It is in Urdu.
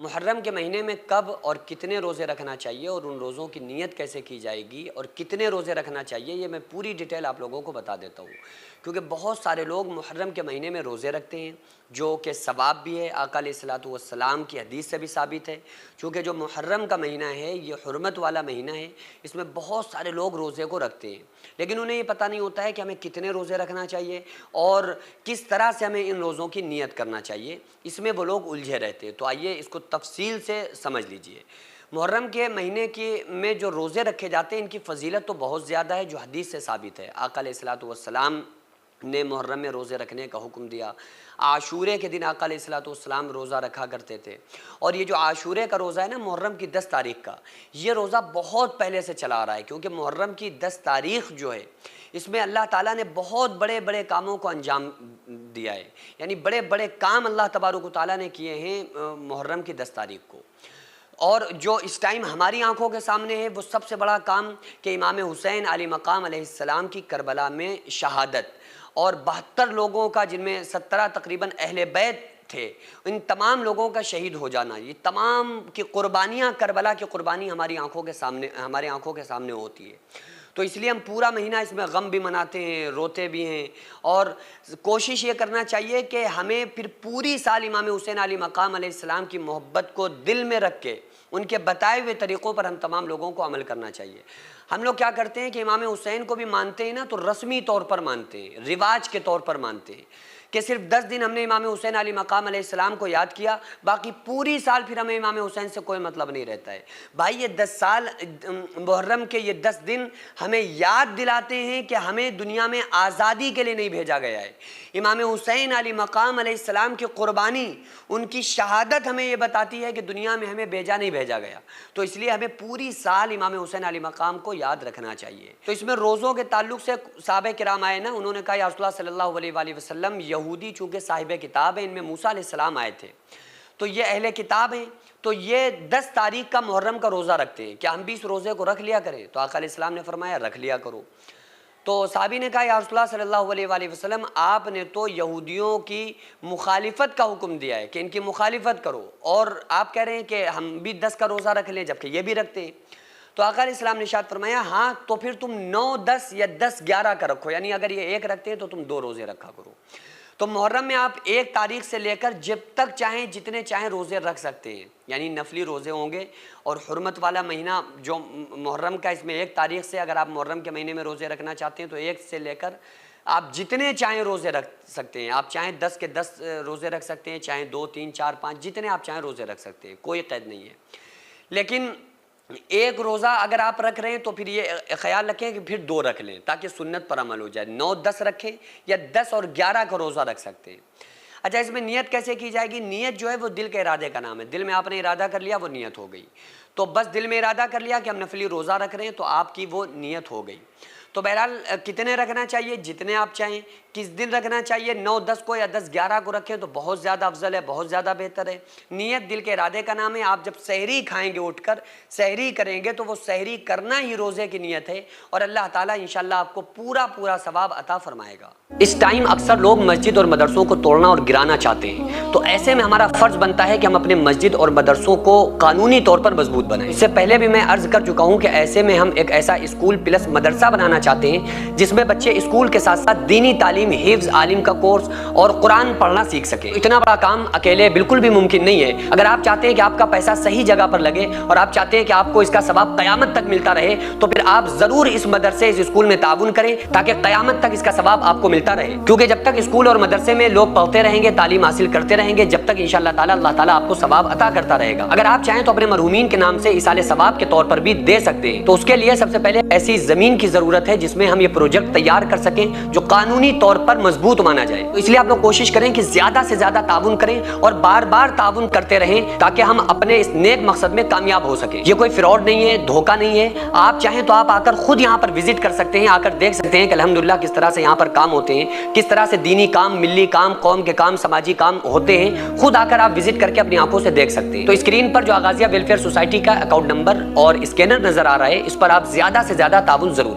محرم کے مہینے میں کب اور کتنے روزے رکھنا چاہیے اور ان روزوں کی نیت کیسے کی جائے گی اور کتنے روزے رکھنا چاہیے، یہ میں پوری ڈیٹیل آپ لوگوں کو بتا دیتا ہوں، کیونکہ بہت سارے لوگ محرم کے مہینے میں روزے رکھتے ہیں جو کہ ثواب بھی ہے، آقا علیہ الصلوۃ والسلام کی حدیث سے بھی ثابت ہے، چونکہ جو محرم کا مہینہ ہے یہ حرمت والا مہینہ ہے، اس میں بہت سارے لوگ روزے کو رکھتے ہیں، لیکن انہیں یہ پتہ نہیں ہوتا ہے کہ ہمیں کتنے روزے رکھنا چاہیے اور کس طرح سے ہمیں ان روزوں کی نیت کرنا چاہیے، اس میں وہ لوگ الجھے رہتے ہیں۔ تو آئیے اس کو تفصیل سے سمجھ لیجئے۔ محرم کے مہینے میں جو روزے رکھے جاتے ہیں ان کی فضیلت تو بہت زیادہ ہے جو حدیث سے ثابت ہے۔ آقا علیہ الصلوۃ والسلام نے محرم میں روزے رکھنے کا حکم دیا۔ عاشورے کے دن آقا علیہ الصلوۃ والسلام روزہ رکھا کرتے تھے، اور یہ جو عاشورے کا روزہ ہے نا محرم کی 10 تاریخ کا، یہ روزہ بہت پہلے سے چلا آ رہا ہے، کیونکہ محرم کی 10 تاریخ جو ہے اس میں اللہ تعالیٰ نے بہت بڑے بڑے کاموں کو انجام دیا ہے، یعنی بڑے بڑے کام اللہ تبارک و تعالیٰ نے کیے ہیں محرم کی 10 تاریخ کو۔ اور جو اس ٹائم ہماری آنکھوں کے سامنے ہے وہ سب سے بڑا کام کہ امام حسین علی مقام علیہ السلام کی کربلا میں شہادت، اور 72 لوگوں کا جن میں 17 تقریباً اہل بیت تھے، ان تمام لوگوں کا شہید ہو جانا، یہ تمام کی قربانیاں، کربلا کی قربانی ہماری آنکھوں کے سامنے ہوتی ہے۔ تو اس لیے ہم پورا مہینہ اس میں غم بھی مناتے ہیں، روتے بھی ہیں، اور کوشش یہ کرنا چاہیے کہ ہمیں پھر پوری سال امام حسین علی مقام علیہ السلام کی محبت کو دل میں رکھ کے ان کے بتائے ہوئے طریقوں پر ہم تمام لوگوں کو عمل کرنا چاہیے۔ ہم لوگ کیا کرتے ہیں کہ امام حسین کو بھی مانتے ہیں نا تو رسمی طور پر مانتے ہیں، رواج کے طور پر مانتے ہیں کہ صرف 10 دن ہم نے امام حسین علی مقام علیہ السلام کو یاد کیا، باقی پوری سال پھر ہمیں امام حسین سے کوئی مطلب نہیں رہتا ہے۔ بھائی یہ 10 سال محرم کے یہ 10 دن ہمیں یاد دلاتے ہیں کہ ہمیں دنیا میں آزادی کے لیے نہیں بھیجا گیا ہے۔ امام حسین علی مقام علیہ السلام کی قربانی، ان کی شہادت ہمیں یہ بتاتی ہے کہ دنیا میں ہمیں نہیں بھیجا گیا، تو اس لیے ہمیں پوری سال امام حسین علی مقام کو یاد رکھنا چاہیے۔ تو اس میں روزوں کے تعلق سے صحابہ کرام آئے نا، انہوں نے کہا یا رسول اللہ صلی اللہ علیہ وآلہ وسلم، یہودی چونکہ صاحب کتاب ہیں، ان میں موسیٰ علیہ السلام آئے تھے، تو یہ اہل کتاب ہیں، تو یہ 10 تاریخ کا محرم کا روزہ رکھتے ہیں، کیا ہم بھی اس روزے کو رکھ لیا کریں؟ تو آقا علیہ السلام نے فرمایا رکھ لیا کرو۔ تو صحابی نے کہا یا رسول اللہ صلی اللہ علیہ وآلہ وسلم، آپ نے تو یہودیوں کی مخالفت کا حکم دیا ہے کہ ان کی مخالفت کرو، اور آپ کہہ رہے ہیں کہ ہم بھی 10 کا روزہ رکھ لیں جبکہ یہ بھی رکھتے ہیں۔ تو آقا علیہ السلام نے ارشاد فرمایا ہاں تو پھر تم 9، 10 یا 10، 11 کا رکھو، یعنی اگر یہ 1 رکھتے ہیں تو تم 2 روزے رکھا کرو۔ تو محرم میں آپ 1 تاریخ سے لے کر جب تک چاہیں جتنے چاہیں روزے رکھ سکتے ہیں، یعنی نفلی روزے ہوں گے، اور حرمت والا مہینہ جو محرم کا، اس میں 1 تاریخ سے اگر آپ محرم کے مہینے میں روزے رکھنا چاہتے ہیں تو 1 سے لے کر آپ جتنے چاہیں روزے رکھ سکتے ہیں، آپ چاہیں 10 کے 10 روزے رکھ سکتے ہیں، چاہیں 2، 3، 4، 5 جتنے آپ چاہیں روزے رکھ سکتے ہیں، کوئی قید نہیں ہے۔ لیکن 1 روزہ اگر آپ رکھ رہے ہیں تو پھر یہ خیال رکھیں کہ پھر 2 رکھ لیں تاکہ سنت پر عمل ہو جائے، 9، 10 رکھیں یا 10 اور 11 کا روزہ رکھ سکتے ہیں۔ اچھا اس میں نیت کیسے کی جائے گی؟ نیت جو ہے وہ دل کے ارادے کا نام ہے، دل میں آپ نے ارادہ کر لیا وہ نیت ہو گئی، تو بس دل میں ارادہ کر لیا کہ ہم نفلی روزہ رکھ رہے ہیں تو آپ کی وہ نیت ہو گئی۔ تو بہرحال کتنے رکھنا چاہیے؟ جتنے آپ چاہیں۔ کس دن رکھنا چاہیے؟ 9، 10 کو یا 10، 11 کو رکھیں تو بہت زیادہ افضل ہے، بہت زیادہ بہتر ہے۔ نیت دل کے ارادے کا نام ہے۔ آپ جب سحری کھائیں گے، اٹھ کر سحری کریں گے تو وہ سحری کرنا ہی روزے کی نیت ہے، اور اللہ تعالیٰ انشاءاللہ آپ کو پورا ثواب عطا فرمائے گا۔ اس ٹائم اکثر لوگ مسجد اور مدرسوں کو توڑنا اور گرانا چاہتے ہیں، تو ایسے میں ہمارا فرض بنتا ہے کہ ہم اپنے مسجد اور مدرسوں کو قانونی طور پر مضبوط بنائیں۔ اس سے پہلے بھی میں عرض کر چکا ہوں کہ ایسے میں ہم ایک ایسا اسکول پلس مدرسہ بنانا چاہتے ہیں جس میں بچے اسکول کے ساتھ ساتھ دینی تعلیم، حفظ، عالم کا کورس اور قرآن پڑھنا سیکھ سکیں۔ اتنا بڑا کام اکیلے بالکل بھی ممکن نہیں ہے۔ اگر آپ چاہتے ہیں کہ آپ کا پیسہ صحیح جگہ پر لگے اور آپ چاہتے ہیں کہ آپ کو اس کا ثواب قیامت تک ملتا رہے، تو پھر آپ ضرور اس مدرسے، اس اسکول میں تعاون کریں تاکہ قیامت تک اس کا ثواب آپ کو ملتا رہے، کیونکہ جب تک اسکول اور مدرسے میں لوگ پڑھتے رہیں گے، تعلیم حاصل کرتے رہیں گے، جب تک انشاءاللہ تعالیٰ اللہ تعالیٰ آپ کو ثواب عطا کرتا رہے گا۔ اگر آپ چاہیں تو اپنے مرحومین کے نام سے ایصال ثواب کے طور پر بھی دے سکتے ہیں، تو اس کے لیے سب سے پہلے ایسی زمین کی ضرورت ہے جس میں ہم یہ پروجیکٹ تیار کر سکیں جو قانونی طور پر مضبوط مانا جائے۔ تو اس لیے آپ لوگ کوشش کریں کہ زیادہ سے زیادہ تعاون کریں اور بار بار تعاون کرتے رہیں تاکہ ہم اپنے اس نیک مقصد میں کامیاب ہو سکیں۔ یہ کوئی فراڈ نہیں ہے، دھوکہ نہیں ہے۔ آپ چاہیں تو آپ آ کر خود یہاں پر وزٹ کر سکتے ہیں، آ کر دیکھ سکتے ہیں کہ الحمدللہ کس طرح سے یہاں پر کام ہوتے ہیں، کس طرح سے دینی کام، ملی کام، قوم کے کام، سماجی کام ہوتے ہیں۔ خود آ کر آپ وزٹ کر کے اپنی آنکھوں سے دیکھ سکتے ہیں۔ تو اسکرین پر جو آغازیہ ویلفیئر سوسائٹی کا اکاؤنٹ نمبر اور اسکینر نظر آ رہا ہے، اس پر آپ زیادہ سے زیادہ تعاون ضرور کریں۔